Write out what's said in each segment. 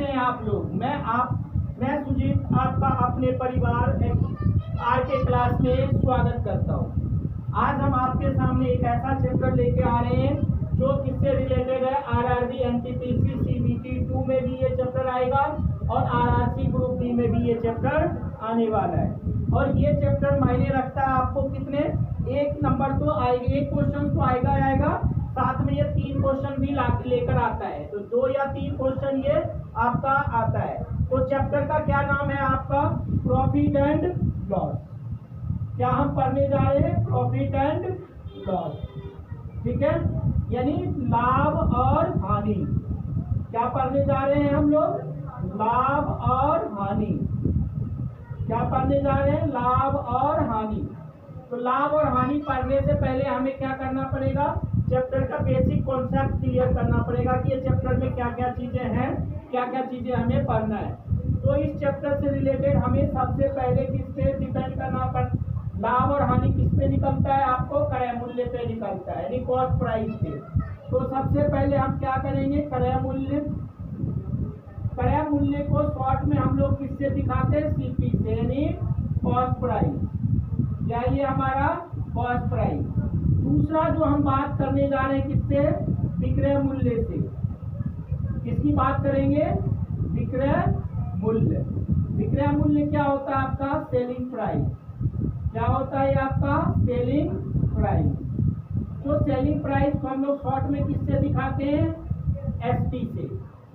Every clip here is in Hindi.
कैसे हैं आप लोग? मैं सुजीत आपका अपने परिवार आज के क्लास में स्वागत करता हूं। आज हम आपके सामने एक ऐसा चैप्टर लेके आ रहे हैं जो किससे रिलेटेड है। आरआरबी एनटीपीसी सीबीटी 2 में भी ये चैप्टर आएगा और आरआरसी ग्रुप डी में भी ये चैप्टर आने वाला है। और ये चैप्टर मायने रखता है आपको कितने, एक नंबर तो आएगा, एक क्वेश्चन तो आएगा, साथ में ये 3 क्वेश्चन भी लेकर आता है, तो 2 या 3 क्वेश्चन ये आपका आता है। तो चैप्टर का क्या नाम है आपका? Profit and loss. क्या हम पढ़ने जा रहे हैं? प्रॉफिट एंड लॉस, ठीक है, यानी लाभ और हानि। क्या पढ़ने जा रहे हैं हम लोग? लाभ और हानि। क्या पढ़ने जा रहे हैं? लाभ और हानि। तो लाभ और हानि पढ़ने से पहले हमें क्या करना पड़ेगा? चैप्टर का बेसिक कॉन्सेप्ट क्लियर करना पड़ेगा कि ये चैप्टर में क्या क्या चीजें हैं, क्या क्या चीजें हमें पढ़ना है। तो इस चैप्टर से रिलेटेड हमें सबसे पहले किस पे डिपेंड करना पड़ता? लाभ और हानि किस पे निकलता है? आपको क्रय मूल्य पे निकलता है, यानी कॉस्ट प्राइस पे। तो सबसे पहले हम क्या करेंगे? क्रय मूल्य को शॉर्ट में हम लोग किससे दिखाते हैं? सीपी से, यानी कॉस्ट प्राइस। क्या ये हमारा कॉस्ट प्राइस? दूसरा जो हम बात करने जा रहे हैं किससे? विक्रय मूल्य से। किसकी बात करेंगे? विक्रय मूल्य। विक्रय मूल्य क्या होता है आपका? Selling price. क्या होता है आपका? Selling price. तो सेलिंग प्राइस को हम लोग शॉर्ट में किससे दिखाते हैं? एसपी से।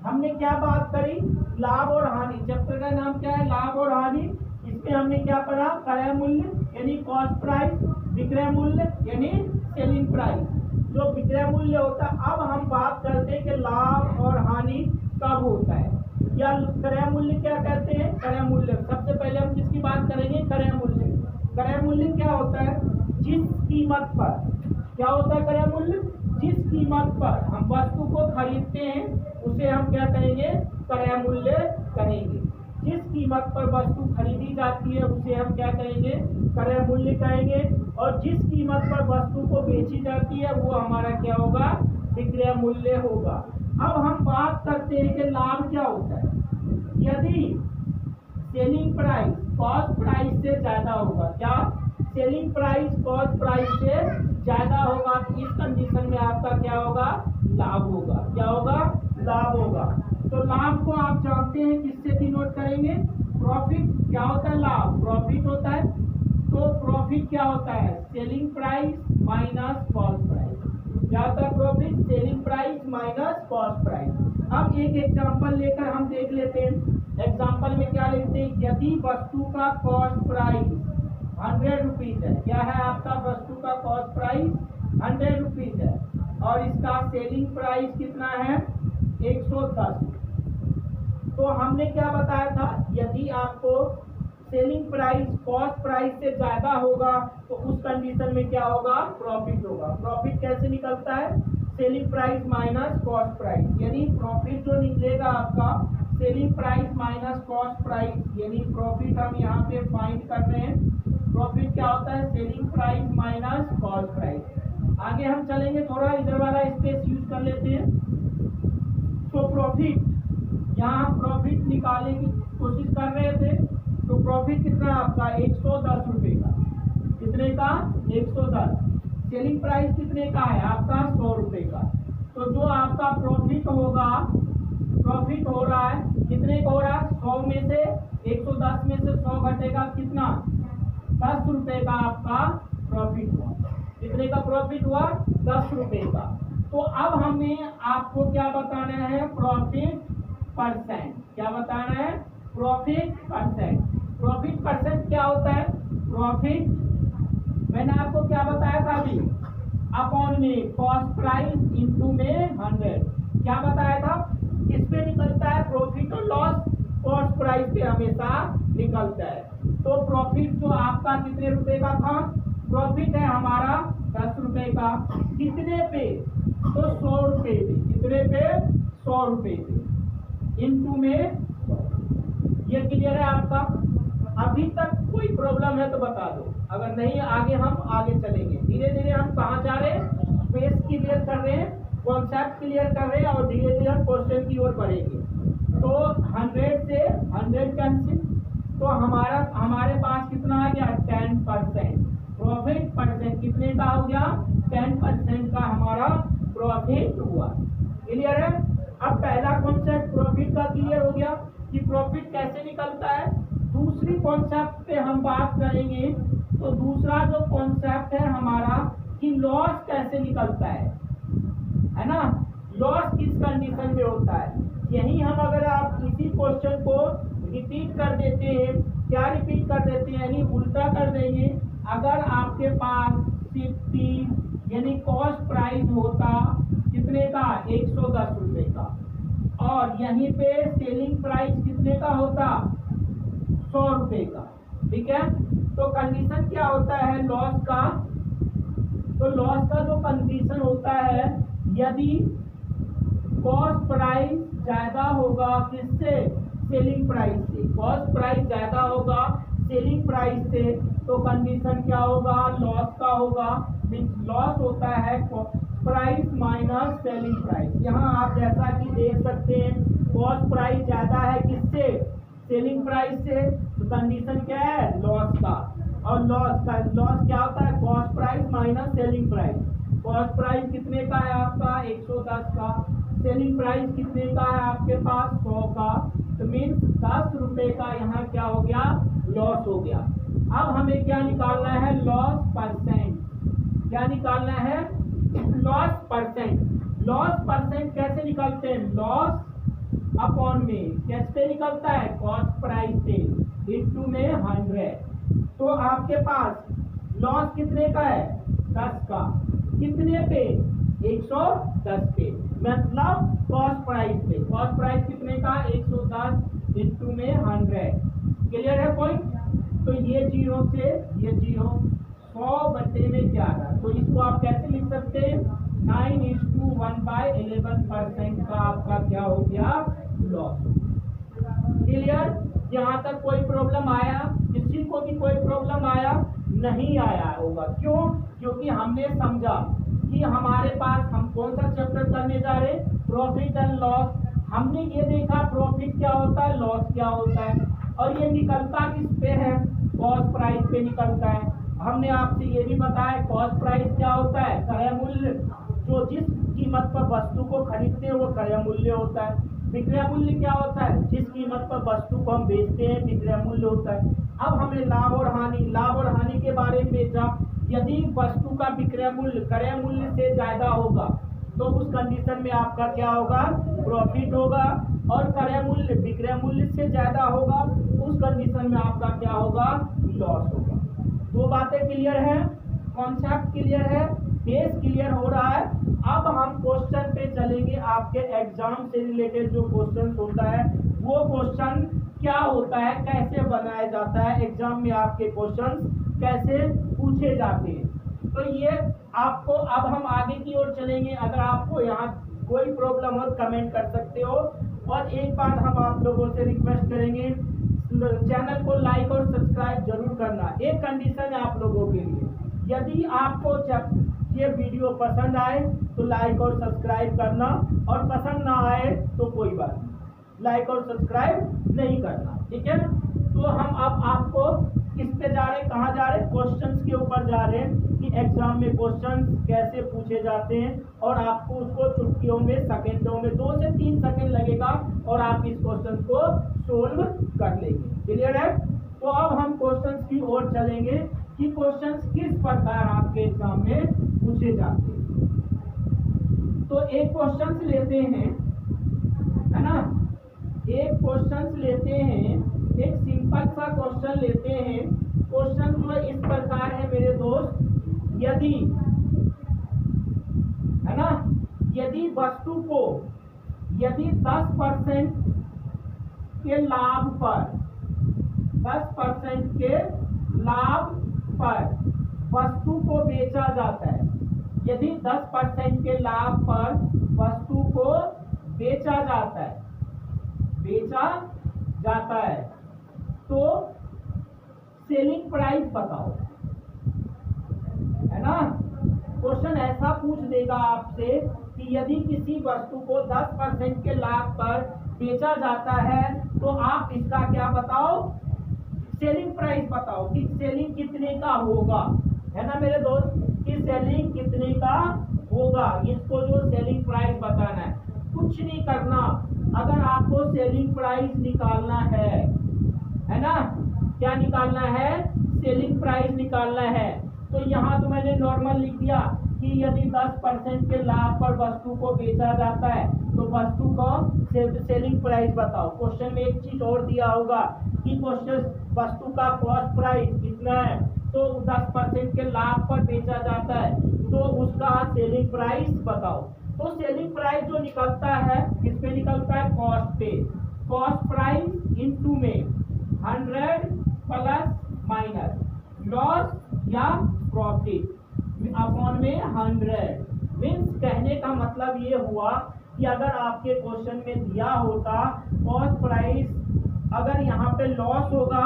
हमने क्या बात करी? लाभ और हानि। चैप्टर का नाम क्या है? लाभ और हानि। इसमें हमने क्या पढ़ा? क्रय मूल्य यानी कॉस्ट प्राइस, विक्रय मूल्य यानी सेलिंग प्राइस। जो विक्रय मूल्य होता है, अब हम बात करते हैं कि लाभ और हानि कब होता है, या क्रय मूल्य क्या कहते हैं? क्रय मूल्य। सबसे पहले हम किसकी बात करेंगे? क्रय मूल्य। क्रय मूल्य क्या होता है? जिस कीमत पर, क्या होता है क्रय मूल्य? जिस कीमत पर हम वस्तु को खरीदते हैं उसे हम क्या कहेंगे? क्रय मूल्य कहेंगे। जिस कीमत पर वस्तु खरीदी जाती है उसे हम क्या कहेंगे? क्रय मूल्य कहेंगे। और जिस कीमत पर वस्तु को बेची जाती है वो हमारा क्या होगा? विक्रय मूल्य होगा। अब हम बात करते हैं कि लाभ क्या होता है। यदि सेलिंग प्राइस कॉस्ट प्राइस से ज्यादा होगा, क्या? सेलिंग प्राइस कॉस्ट प्राइस से ज्यादा होगा, तो इस कंडीशन में आपका क्या होगा? लाभ होगा। क्या होगा? लाभ होगा। तो लाभ को आप जानते हैं किससे डिनोट करेंगे? प्रॉफिट। क्या होता है? लाभ प्रॉफिट होता है। तो प्रॉफिट क्या होता है? Selling price minus cost price. क्या होता है profit? Selling price minus cost price. अब एक एग्जांपल लेकर हम देख लेते हैं। एग्जांपल में क्या लिखते हैं? यदि वस्तु का कॉस्ट प्राइस 100 रुपीज है। क्या है आपका? वस्तु का कॉस्ट प्राइस 100 रुपीज है और इसका सेलिंग प्राइस कितना है? 110। तो हमने क्या बताया था? यदि आपको सेलिंग प्राइस कॉस्ट प्राइस से ज्यादा होगा तो उस कंडीशन में क्या होगा? प्रॉफिट होगा। प्रॉफिट कैसे निकलता है? Selling price minus cost price, यानी प्रॉफिट जो निकलेगा आपका selling price minus cost price, यानी प्रॉफिट हम यहाँ पे फाइंड कर रहे हैं। प्रॉफिट क्या होता है? Selling price minus cost price. आगे हम चलेंगे, थोड़ा इधर वाला स्पेस यूज कर लेते हैं। तो प्रॉफिट, यहाँ हम प्रॉफिट निकालने की कोशिश कर रहे थे। तो प्रॉफिट कितना आपका? 110 रुपए का। कितने का? 110। सेलिंग प्राइस कितने का है आपका? 100 रुपए का। तो जो आपका प्रॉफिट होगा, प्रॉफिट हो रहा है कितने का हो रहा है? 100 में से 110 में से 100 घटेगा कितना? 10 रुपए का आपका प्रॉफिट हुआ। कितने का प्रॉफिट हुआ? 10 रुपए का। तो अब हमें आपको क्या बताना है? Profit percent. क्या बताना है? Profit percent. प्रॉफिट परसेंट क्या होता है? प्रॉफिट, मैंने आपको क्या बताया था अभी? अपॉन में कॉस्ट प्राइस इंटू में 100। क्या बताया था? किस पे निकलता है? प्रॉफिट और लॉस कॉस्ट प्राइस पे हमेशा निकलता है। तो प्रॉफिट जो आपका कितने रुपए का था? प्रॉफिट है हमारा 10 रुपए का। कितने पे? तो 100 रुपए पे। कितने पे? 100 रुपए पे इंटू में 100। ये क्लियर है आपका? अभी तक कोई प्रॉब्लम है तो बता दो, अगर नहीं हम आगे चलेंगे। धीरे धीरे हम कहाँ जा रहे हैं? बेस क्लियर कर रहे हैं, कॉन्सेप्ट क्लियर कर रहे हैं और धीरे धीरे हम क्वेश्चन की ओर बढ़ेंगे। तो 100 से 100 कैंसिल, तो हमारे पास कितना आ गया 10%। प्रॉफिट परसेंट कितने का हो गया 10% का हमारा प्रॉफिट हुआ। क्लियर है। अब पहला कॉन्सेप्ट प्रॉफिट का क्लियर हो गया कि प्रॉफिट कैसे निकलता है। दूसरी कॉन्सेप्ट पे हम बात करेंगे। तो दूसरा जो कॉन्सेप्ट है हमारा कि लॉस कैसे निकलता है ना। लॉस किस कंडीशन में होता है, यही हम अगर आप इसी क्वेश्चन को रिपीट कर देते हैं, क्या रिपीट कर देते हैं यानी उल्टा कर देंगे। अगर आपके पास 50 यानी कॉस्ट प्राइस होता कितने का 110 रुपए का, और यहीं पे सेलिंग प्राइस कितने का होता 100 रुपए का, ठीक है। तो कंडीशन क्या होता है लॉस का, तो लॉस का जो कंडीशन होता है यदि कॉस्ट प्राइस ज्यादा होगा किससे सेलिंग प्राइस से, कॉस्ट प्राइस ज्यादा होगा सेलिंग प्राइस से, तो कंडीशन क्या होगा लॉस का होगा। लॉस होता है प्राइस माइनस सेलिंग प्राइस। यहाँ आप जैसा कि देख सकते हैं कॉस्ट प्राइस ज्यादा है किससे सेलिंग प्राइस से, तो कंडीशन क्या है लॉस का। और लॉस क्या होता है cost price minus selling price. Cost price कितने का है आपका 110 का, सेलिंग प्राइस कितने का है आपके पास 100 का, तो मीन्स 10 रुपए का यहाँ क्या हो गया लॉस हो गया। अब हमें क्या निकालना है लॉस परसेंट, क्या निकालना है लॉस परसेंट। लॉस परसेंट कैसे निकलते हैं लॉस अपॉन में कैसे निकलता है कॉस्ट प्राइस से इंटू में 100। तो आपके पास लॉस कितने का है 10 का, कितने पे 110 पे, मतलब कॉस्ट प्राइस पे। कॉस्ट प्राइस कितने का 110 इंटू में 100। क्लियर है पॉइंट। तो ये जीरो से ये जीरो 100 बटे में 11, तो इसको आप कैसे लिख सकते हैं 9:1/11% का आपका क्या हो गया लॉस। क्लियर। यहाँ तक कोई प्रॉब्लम आया, किसी को भी कोई प्रॉब्लम आया नहीं आया होगा, क्यों, क्योंकि हमने समझा कि हमारे पास हम कौन सा चैप्टर करने जा रहे प्रॉफिट एंड लॉस। हमने ये देखा प्रॉफिट क्या होता है लॉस क्या होता है, और ये निकलता किस पे है कॉस्ट प्राइस पे निकलता है। हमने आपसे ये भी बताया कॉस्ट प्राइस क्या होता है क्रय मूल्य, जो जिस कीमत पर वस्तु को खरीदते हैं वो क्रय मूल्य होता है। विक्रय मूल्य क्या होता है जिस कीमत पर वस्तु को हम बेचते हैं विक्रय मूल्य होता है। अब हमें लाभ और हानि के बारे में जब यदि वस्तु का विक्रय मूल्य क्रय मूल्य से ज्यादा होगा तो उस कंडीशन में आपका क्या होगा प्रॉफिट होगा, और क्रय मूल्य विक्रय मूल्य से ज्यादा होगा उस कंडीशन में आपका क्या होगा लॉस होगा। दो बातें क्लियर है, कॉन्सेप्ट क्लियर है, बेस क्लियर हो रहा है। अब हम क्वेश्चन पे चलेंगे। आपके एग्जाम से रिलेटेड जो क्वेश्चन होता है वो क्वेश्चन क्या होता है, कैसे बनाया जाता है, एग्जाम में आपके क्वेश्चन कैसे पूछे जाते हैं। तो ये आपको अब हम आगे की ओर चलेंगे। अगर आपको यहाँ कोई प्रॉब्लम हो कमेंट कर सकते हो। और एक बात हम आप लोगों से रिक्वेस्ट करेंगे चैनल को लाइक और सब्सक्राइब जरूर करना। एक कंडीशन है आप लोगों के लिए, यदि आपको ये वीडियो पसंद आए तो लाइक और सब्सक्राइब करना, और पसंद ना आए तो कोई बात नहीं, लाइक और सब्सक्राइब नहीं करना, ठीक है। तो हम अब आपको किस पे जा रहे हैं, कहाँ जा रहे हैं, क्वेश्चंस के ऊपर जा रहे हैं कि एग्जाम में क्वेश्चंस कैसे पूछे जाते हैं, और आपको उसको चुटकियों में सेकंडों में 2 से 3 सेकंड लगेगा और आप इस क्वेश्चन को सोल्व कर लेंगे। क्लियर है। तो अब हम क्वेश्चंस की ओर चलेंगे कि क्वेश्चंस किस प्रकार आपके एग्जाम में पूछे जाते हैं। तो एक क्वेश्चंस लेते हैं, है ना, एक क्वेश्चंस लेते हैं, एक सिंपल सा क्वेश्चन लेते हैं। क्वेश्चन जो इस प्रकार है मेरे दोस्त, यदि, है ना, यदि वस्तु को यदि 10% के लाभ पर 10% के लाभ पर वस्तु को बेचा जाता है, यदि 10% के लाभ पर वस्तु को बेचा जाता है तो सेलिंग प्राइस बताओ, है ना। क्वेश्चन ऐसा पूछ देगा आपसे कि यदि किसी वस्तु को 10% के लाभ पर बेचा जाता है तो आप इसका क्या बताओ, सेलिंग प्राइस बताओ कि सेलिंग कितने का होगा, है ना मेरे दोस्त, कि सेलिंग कितने का होगा। इसको जो सेलिंग प्राइस बताना है, कुछ नहीं करना। अगर आपको सेलिंग प्राइस निकालना है ना, क्या निकालना है, सेलिंग प्राइस निकालना है, तो यहाँ तो मैंने नॉर्मल लिख दिया कि यदि 10% के लाभ पर वस्तु को बेचा जाता है तो वस्तु को सेलिंग प्राइस बताओ। क्वेश्चन में एक चीज और दिया होगा कि क्वेश्चन वस्तु का कॉस्ट प्राइस कितना है, तो 10% के लाभ पर बेचा जाता है तो उसका सेलिंग प्राइस बताओ। तो सेलिंग प्राइस जो निकलता है किस पे निकलता है, कॉस्ट पे। कॉस्ट प्राइस इनटू में 100 प्लस माइनस लॉस या प्रॉफिट अपॉन में 100। मीन्स कहने का मतलब ये हुआ कि अगर आपके क्वेश्चन में दिया होता कॉस्ट प्राइस, अगर यहाँ पे लॉस होगा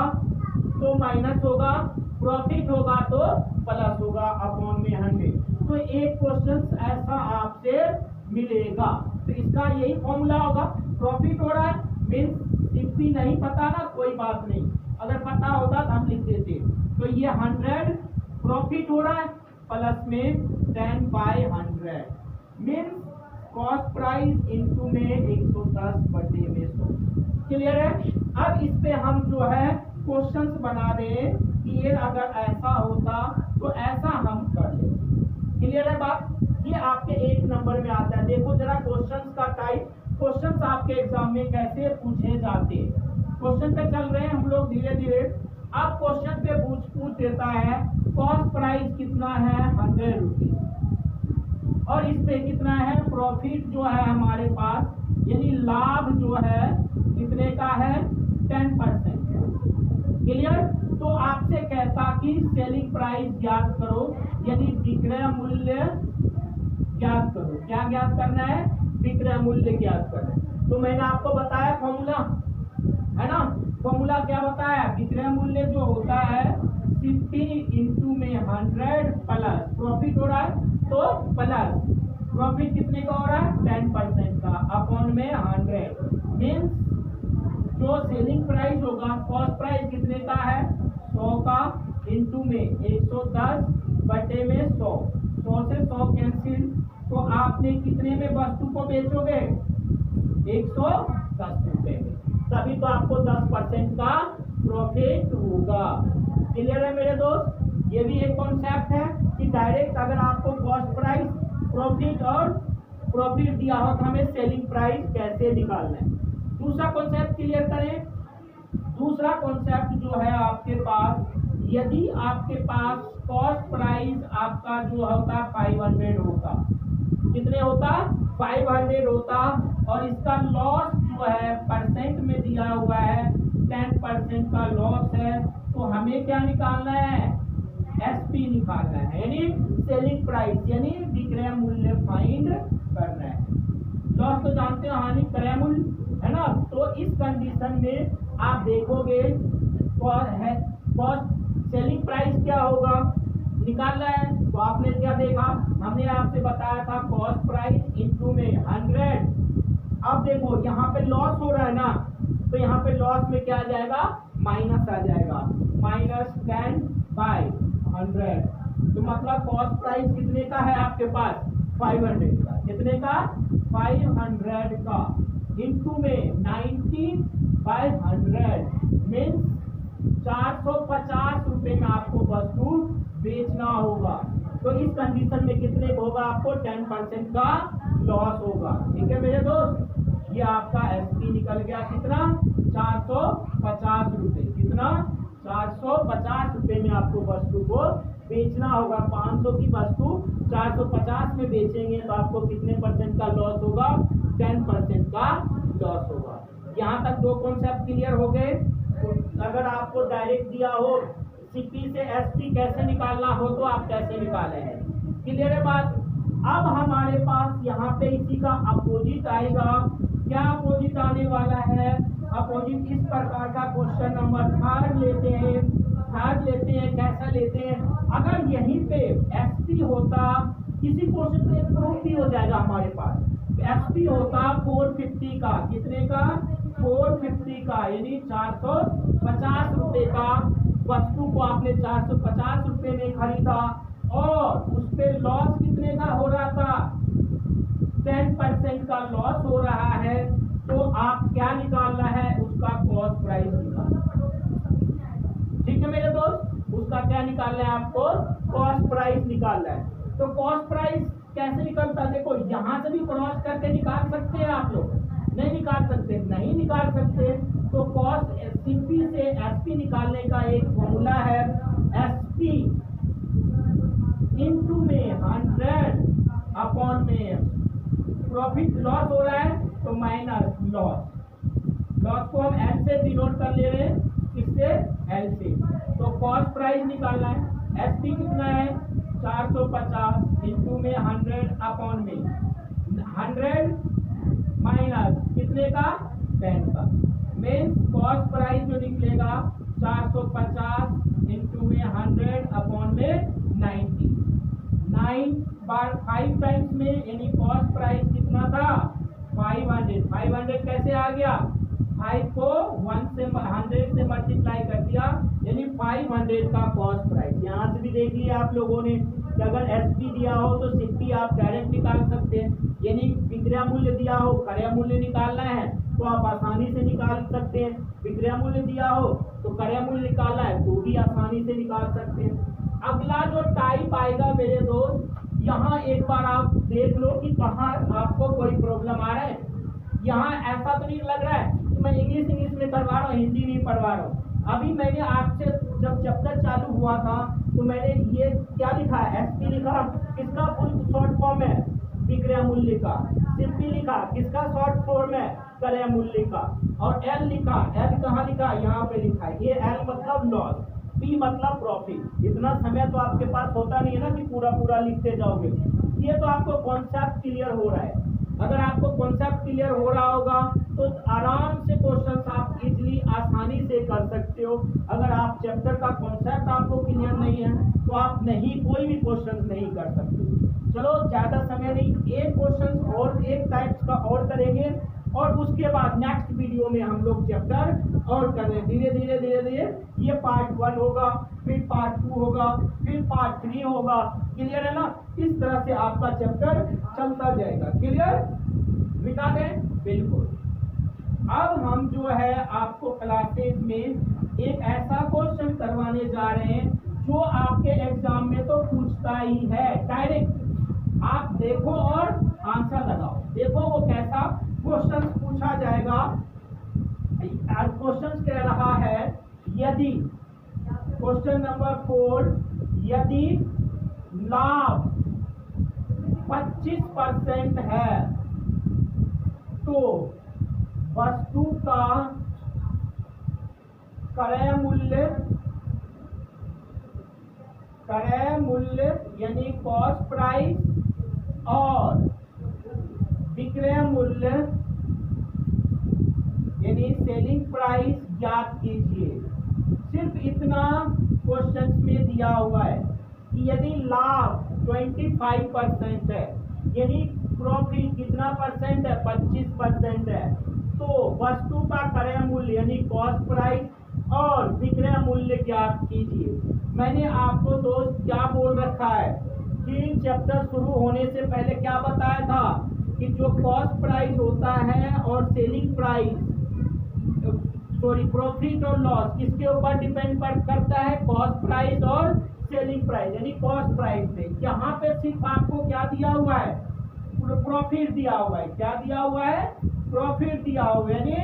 तो माइनस होगा, प्रॉफिट होगा तो प्लस होगा अपॉन में 100, तो एक क्वेश्चन ऐसा आपसे मिलेगा। तो इसका यही फॉर्मूला होगा। प्रॉफिट हो रहा है मीन्स सीपी नहीं पता ना, कोई बात नहीं, अगर पता होता तो हम लिख देते। तो ये 100 प्रॉफिट हो रहा है प्लस में 10/100 मीन्स कॉस्ट प्राइस इनटू में 110 बटे में 100। क्लियर है। अब इस पे हम जो है क्वेश्चंस बना दें कि ये अगर ऐसा होता तो ऐसा हम कर ले। क्लियर है बात। ये आपके 1 नंबर में आता है। देखो जरा क्वेश्चंस का टाइप, क्वेश्चंस आपके एग्जाम में कैसे पूछे जाते हैं। क्वेश्चन पे चल रहे हैं हम लोग धीरे धीरे। अब क्वेश्चन पे पूछ देता है कॉस्ट प्राइस कितना है, 100 रुपीज, और इस पे कितना है, प्रॉफिट जो है हमारे पास, यानी लाभ जो है कितने का है, 10%। क्लियर। तो आपसे कहता कि सेलिंग प्राइस ज्ञात करो, यानी विक्रय मूल्य ज्ञात करो। क्या ज्ञात करना है, विक्रय मूल्य ज्ञात करना है। तो मैंने आपको बताया फॉर्मूला, है ना, फॉर्मूला क्या बताया, विक्रय मूल्य जो होता है 50 इंटू में 100 प्लस प्रॉफिट हो रहा है तो प्लस प्रॉफिट कितने का हो रहा है, 10% का अपॉन में 100 मीन्स जो सेलिंग प्राइस होगा, कॉस्ट प्राइस कितने का है, 100 का इंटू में 110 बटे में 100, 100 से 100 कैंसिल, तो आपने कितने में वस्तु को बेचोगे, 110 रुपए में, तभी तो आपको 10% का प्रॉफिट होगा। क्लियर है मेरे दोस्त। ये भी एक कॉन्सेप्ट है कि डायरेक्ट अगर आपको कॉस्ट प्राइस, प्रॉफिट और प्रॉफिट दिया हो तो हमें सेलिंग प्राइस कैसे निकालना है। दूसरा कॉन्सेप्ट क्लियर करें। दूसरा कॉन्सेप्ट जो है आपके पास, यदि आपके पास कॉस्ट प्राइस आपका जो होता 500 होता, कितने होता, 500 होता, और इसका लॉस जो है परसेंट में दिया हुआ है 10% का लॉस है, तो हमें क्या निकालना है, एसपी निकालना है, यानी सेलिंग प्राइस, यानी विक्रय मूल्य फाइंड करना है। लॉस तो जानते हो, हानि क्रय मूल्य, है ना। तो इस कंडीशन में आप देखोगे कॉस्ट सेलिंग प्राइस क्या होगा, निकालना है। तो आपने क्या देखा, हमने आपसे बताया था कॉस्ट प्राइस इनटू में 100। अब देखो यहाँ पे लॉस हो रहा है ना, तो यहाँ पे लॉस में क्या आ जाएगा, माइनस आ जाएगा, -10/100। तो मतलब कॉस्ट प्राइस कितने का है आपके पास, 500 का, कितने का, 500 का, इनटू में 90/100 मीन्स 450 रुपए में आपको वस्तु बेचना होगा। तो इस कंडीशन में कितने होगा, आपको 10% का लॉस होगा। ठीक है मेरे दोस्त, ये आपका एसपी निकल गया कितना, 450 रुपए, कितना, 450 रुपए में आपको वस्तु को बेचना होगा। 500 की वस्तु 450 में बेचेंगे तो आपको कितने परसेंट का लॉस होगा, 10% का लॉस होगा। यहाँ तक 2 कॉन्सेप्ट क्लियर हो गए। तो अगर आपको डायरेक्ट दिया हो सीपी से एसपी कैसे निकालना हो तो आप कैसे निकाले हैं, क्लियर है बात। अब हमारे पास यहाँ पे इसी का अपोजिट आएगा। क्या अपोजिट आने वाला है, अपोजिट इस प्रकार का क्वेश्चन नंबर 3 लेते हैं। कैसा लेते हैं, अगर यहीं पे एसपी होता, किसी क्वेश्चन में प्रूफ भी हो जाएगा हमारे पास, एसपी होता 450 का, कितने का? 450 का, यानी 450 रुपए का वस्तु को आपने 450 रुपए में खरीदा और उस पे लॉस कितने का हो रहा था? 10% का लॉस हो रहा है, तो आप क्या निकालना है? उसका कॉस्ट प्राइस निकालना। ठीक है मेरे दोस्त, उसका क्या निकालना है आपको? कॉस्ट प्राइस निकालना है। तो कॉस्ट प्राइस कैसे निकलता है? देखो यहां से भी क्रॉस करके निकाल सकते हैं आप लोग, नहीं निकाल सकते? नहीं निकाल सकते। तो कॉस्ट सीपी से एसपी निकालने का एक फॉर्मूला है, एसपी इनटू में 100 अपॉन में प्रॉफिट लॉस हो रहा है तो माइनस लॉस को हम एल से डिनोट कर ले रहे हैं, किससे? एल से। तो कॉस्ट प्राइस निकालना है, एसपी कितना है? 450 इंटू में 100 अपॉन में 100 माइनस कितने का? 10 का। मीन्स कॉस्ट प्राइस जो निकलेगा 450 इंटू में 100 अपॉन में 90। 9 बार 5 टाइम्स में, यानी कॉस्ट प्राइस कितना था? 500। 500 कैसे आ गया? 5 को 100 से मल्टीप्लाई कर दिया, यानी 500 का कॉस्ट प्राइस। यहाँ से भी देख लिया आप लोगों ने कि अगर एसपी दिया हो तो सीपी आप डायरेक्ट निकाल सकते हैं, यानी विक्रय मूल्य दिया हो, क्रय मूल्य निकालना है तो आप आसानी से निकाल सकते हैं। विक्रय मूल्य दिया हो तो क्रय मूल्य निकालना है तो भी आसानी से निकाल सकते हैं। अगला जो टाइप आएगा मेरे दोस्त, यहाँ एक बार आप देख लो कि कहाँ आपको कोई प्रॉब्लम आ रहा है। यहाँ ऐसा तो नहीं लग रहा है कि मैं इंग्लिश में पढ़वा रहा हूँ, हिंदी नहीं पढ़वा रहा हूँ। अभी मैंने आपसे जब चैप्टर चालू हुआ था तो मैंने ये क्या लिखा है? एसपी लिखा, किसका फुल शॉर्ट फॉर्म है? विक्रय मूल्य का। सीपी लिखा, किसका शॉर्ट फॉर्म है? क्रय मूल्य का। और एल लिखा, एल कहाँ लिखा? यहाँ पे लिखा है। ये एल मतलब लॉस, पी मतलब प्रॉफिट। इतना समय तो आपके पास होता नहीं है ना कि पूरा पूरा लिखते जाओगे। ये तो आपको कॉन्सेप्ट क्लियर हो रहा है। अगर आपको कॉन्सेप्ट क्लियर हो रहा होगा तो आराम से क्वेश्चंस आप इजीली आसानी से कर सकते हो। अगर आप चैप्टर का कॉन्सेप्ट आपको क्लियर नहीं है तो आप नहीं कोई भी क्वेश्चन नहीं कर सकते। चलो ज्यादा समय नहीं, एक क्वेश्चन और एक टाइप्स का और करेंगे और उसके बाद नेक्स्ट वीडियो में हम लोग चैप्टर और करें। धीरे धीरे ये पार्ट 1 होगा, फिर पार्ट 2 होगा, फिर पार्ट 3 होगा। क्लियर है ना? इस तरह से आपका चैप्टर चलता जाएगा। क्लियर? मिटा दें? बिल्कुल। अब हम जो है आपको क्लासेज में एक ऐसा क्वेश्चन करवाने जा रहे हैं जो आपके एग्जाम में तो पूछता ही है डायरेक्ट। आप देखो और आंसर लगाओ। देखो वो कैसा क्वेश्चन पूछा जाएगा। क्वेश्चन कह रहा है, यदि क्वेश्चन नंबर 4, यदि लाभ 25% है तो वस्तु का क्रय मूल्य यानी कॉस्ट प्राइस और विक्रय मूल्य यानी सेलिंग प्राइस ज्ञात कीजिए। सिर्फ इतना क्वेश्चन में दिया हुआ है कि यदि लाभ 25% है, यानी प्रॉफिट कितना परसेंट है? 25% है, तो वस्तु का क्रय मूल्य यानी कॉस्ट प्राइस और विक्रय मूल्य ज्ञात कीजिए। मैंने आपको दोस्त क्या बोल रखा है कि चैप्टर शुरू होने से पहले क्या बताया था कि जो कॉस्ट प्राइस होता है और सेलिंग प्राइस प्रॉफिट और लॉस किसके ऊपर डिपेंड करता है? कॉस्ट प्राइस और सेलिंग प्राइस यानी कॉस्ट प्राइस से। यहाँ पे सिर्फ आपको क्या दिया हुआ है? प्रॉफिट दिया हुआ है। क्या दिया हुआ है? प्रॉफिट दिया हुआ है, यानी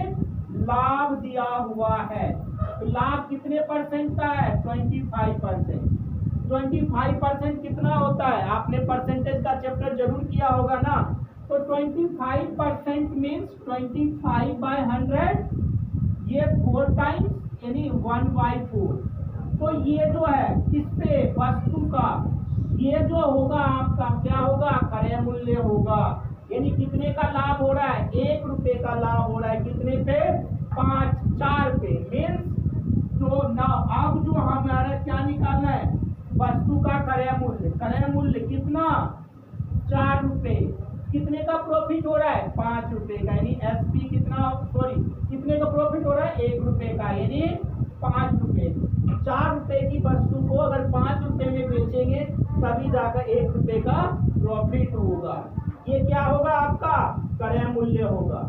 लाभ दिया हुआ है। तो लाभ कितने परसेंट का है? 25%। 25% कितना होता है? आपने परसेंटेज का चैप्टर जरूर किया होगा ना। तो 25% मीन्स 25/100, ये 4 टाइम्स यानी 1/4। तो ये जो है किस पे? वस्तु का। ये जो होगा आपका क्या होगा? क्रय मूल्य होगा। यानी कितने का लाभ हो रहा है? 1 रुपए का लाभ हो रहा है। कितने पे? 4 पे। मीन्स तो ना अब जो हमारा क्या निकालना है? वस्तु का क्रय मूल्य। क्रय मूल्य कितना? 4 रुपए। कितने का प्रॉफिट हो रहा है? 5 रुपए का, यानी एसपी कितना, सॉरी कितने का प्रॉफिट हो रहा है? 1 रुपए का, यानी 5 रुपए। 4 रुपए की वस्तु को अगर 5 रुपए में बेचेंगे तभी जाकर 1 रुपए का प्रॉफिट होगा। ये क्या होगा? आपका क्रय मूल्य होगा।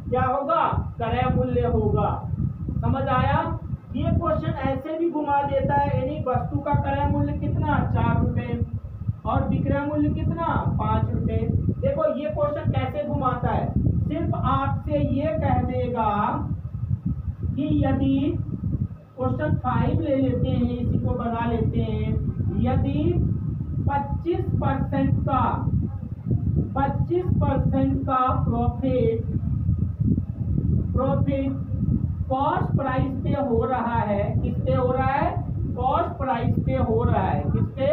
क्या होगा? क्रय मूल्य होगा। समझ आया? ये क्वेश्चन ऐसे भी घुमा देता है, यानी वस्तु का क्रय मूल्य कितना? 4 रुपए और विक्रय मूल्य कितना? 5 रुपए। देखो ये क्वेश्चन कैसे घुमाता है, सिर्फ आपसे ये कह देगा कि यदि क्वेश्चन 5 ले लेते हैं, इसी को बना लेते हैं, यदि 25% का प्रॉफिट कॉस्ट प्राइस पे हो रहा है, किस पे हो रहा है? कॉस्ट प्राइस पे हो रहा है। किस पे?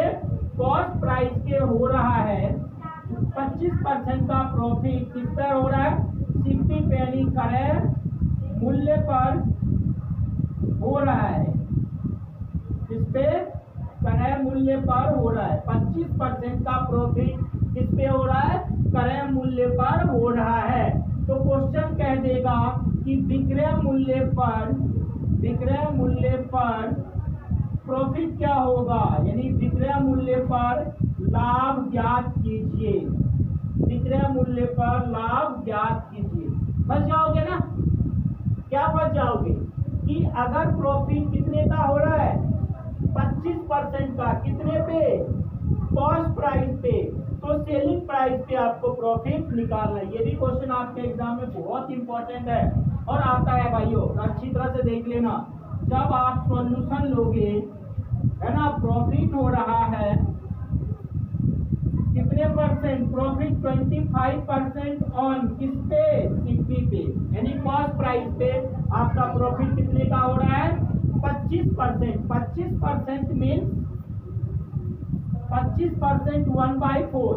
कॉस्ट प्राइस पे हो रहा है। 25% का प्रॉफिट किस पर हो रहा है? सीपी यानी क्रय मूल्य पर हो रहा है। किस पे? क्रय मूल्य पर हो रहा है। 25% का प्रॉफिट किस पे हो रहा है? क्रय मूल्य पर हो रहा है। तो क्वेश्चन कह देगा कि विक्रय मूल्य पर प्रॉफिट क्या होगा, यानी विक्रय मूल्य पर लाभ ज्ञात कीजिए। विक्रय मूल्य पर लाभ ज्ञात कीजिए। फंस जाओगे ना? क्या फंस जाओगे कि अगर प्रॉफिट कितने का हो रहा है? 25% का, कितने पे? कॉस्ट प्राइस पे, तो सेलिंग प्राइस पे आपको प्रॉफिट निकालना है। ये भी क्वेश्चन आपके एग्जाम में बहुत इंपॉर्टेंट है और आता है भाइयों, अच्छी तरह से देख लेना। जब आप सॉल्यूशन लोगे, है ना, प्रॉफिट हो रहा है कितने परसेंट? प्रॉफिट 25% ऑन किस पे? सीपी पे, यानी कॉस्ट प्राइस पे आपका प्रॉफिट कितने का हो रहा है? 25%। 25% मीन्स 25% 1/4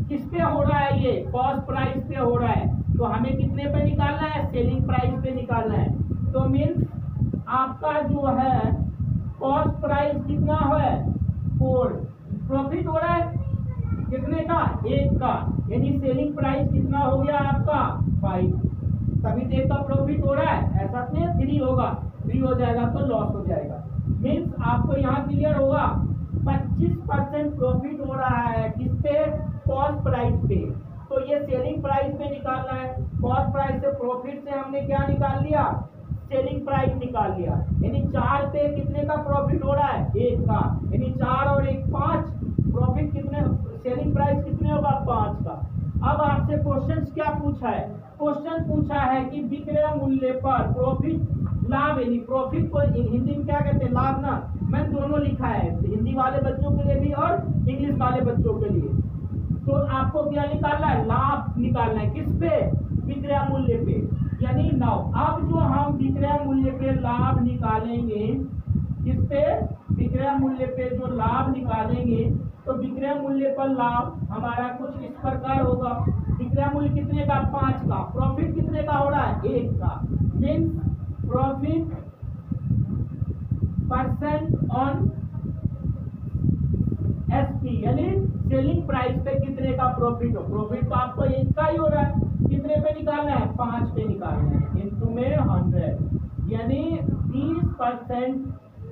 किस पे हो रहा है? ये कॉस्ट प्राइस पे हो रहा है। तो हमें कितने पे निकालना है? सेलिंग प्राइस पे निकालना है। तो मीन्स आपका जो है कॉस्ट प्राइस कितना है? 4। प्रॉफिट हो रहा है कितने का? 1 का, यानी सेलिंग प्राइस कितना हो गया आपका? 5। तभी तो 1 का प्रॉफिट हो रहा है, ऐसा नहीं 3 होगा। 3 हो जाएगा तो लॉस हो जाएगा। मीन्स आपको यहाँ क्लियर होगा 25% प्रॉफिट हो रहा है किस पे? कॉस्ट प्राइस पे। तो ये सेलिंग प्राइस पे निकालना है। कॉस्ट प्राइस से प्रॉफिट से हमने क्या निकाल लिया? सेलिंग प्राइस निकाल लिया। यानी 4 पे कितने का प्रॉफिट हो रहा है? 1 का, यानी 4 और 1 5। प्रॉफिट कितने, सेलिंग प्राइस कितने होगा? 5 का। अब आपसे क्वेश्चन क्या पूछा है? क्वेश्चन पूछा है कि विक्रय मूल्य पर प्रॉफिट, लाभ, यानी प्रॉफिट को हिंदी में क्या कहते हैं? लाभ ना, मैंने दोनों लिखा है, हिंदी वाले बच्चों के लिए भी और इंग्लिश वाले बच्चों के लिए। तो आपको क्या निकालना है? लाभ निकालना है। किस पे? विक्रय मूल्य पे। यानी नाउ अब जो हम विक्रय मूल्य पे लाभ निकालेंगे, किस पे? विक्रय मूल्य पे जो लाभ निकालेंगे, तो विक्रय मूल्य पर लाभ हमारा कुछ इस प्रकार होगा। विक्रय मूल्य कितने का? 5 का। प्रॉफिट कितने का हो रहा है? 1 का। Means profit percent on SP, यानी सेलिंग प्राइस पे कितने का प्रॉफिट हो। प्रॉफिट तो आपको 1 का ही हो रहा है, कितने पे निकालना है? 5 पे निकालना है। इनटू में 100, यानी 30%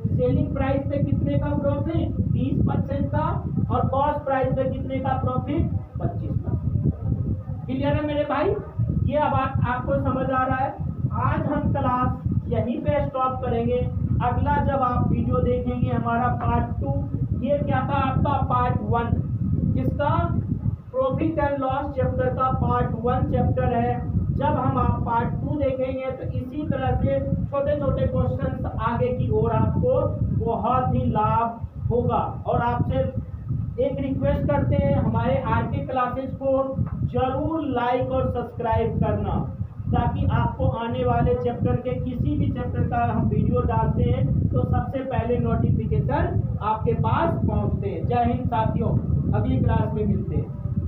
सेलिंग प्राइस पे कितने का प्रॉफिट? 30% का, और कॉस्ट प्राइस पे कितने का प्रॉफिट? 25%। क्लियर है मेरे भाई? ये अब आपको समझ आ रहा है। आज हम क्लास यहीं पे स्टॉप करेंगे। अगला जब आप वीडियो देखेंगे हमारा पार्ट 2, ये क्या था आपका? पार्ट 1, इसका प्रॉफिट एंड लॉस चैप्टर का पार्ट 1 चैप्टर है। जब हम आप पार्ट 2 देखेंगे तो इसी तरह से छोटे छोटे क्वेश्चंस आगे की ओर आपको बहुत ही लाभ होगा। और आपसे एक रिक्वेस्ट करते हैं, हमारे आरके क्लासेस को जरूर लाइक और सब्सक्राइब करना, ताकि आपको आने वाले चैप्टर के किसी भी चैप्टर का हम वीडियो डालते हैं तो सबसे पहले नोटिफिकेशन आपके पास पहुंचते हैं। जय हिंद साथियों, अगली क्लास में मिलते हैं।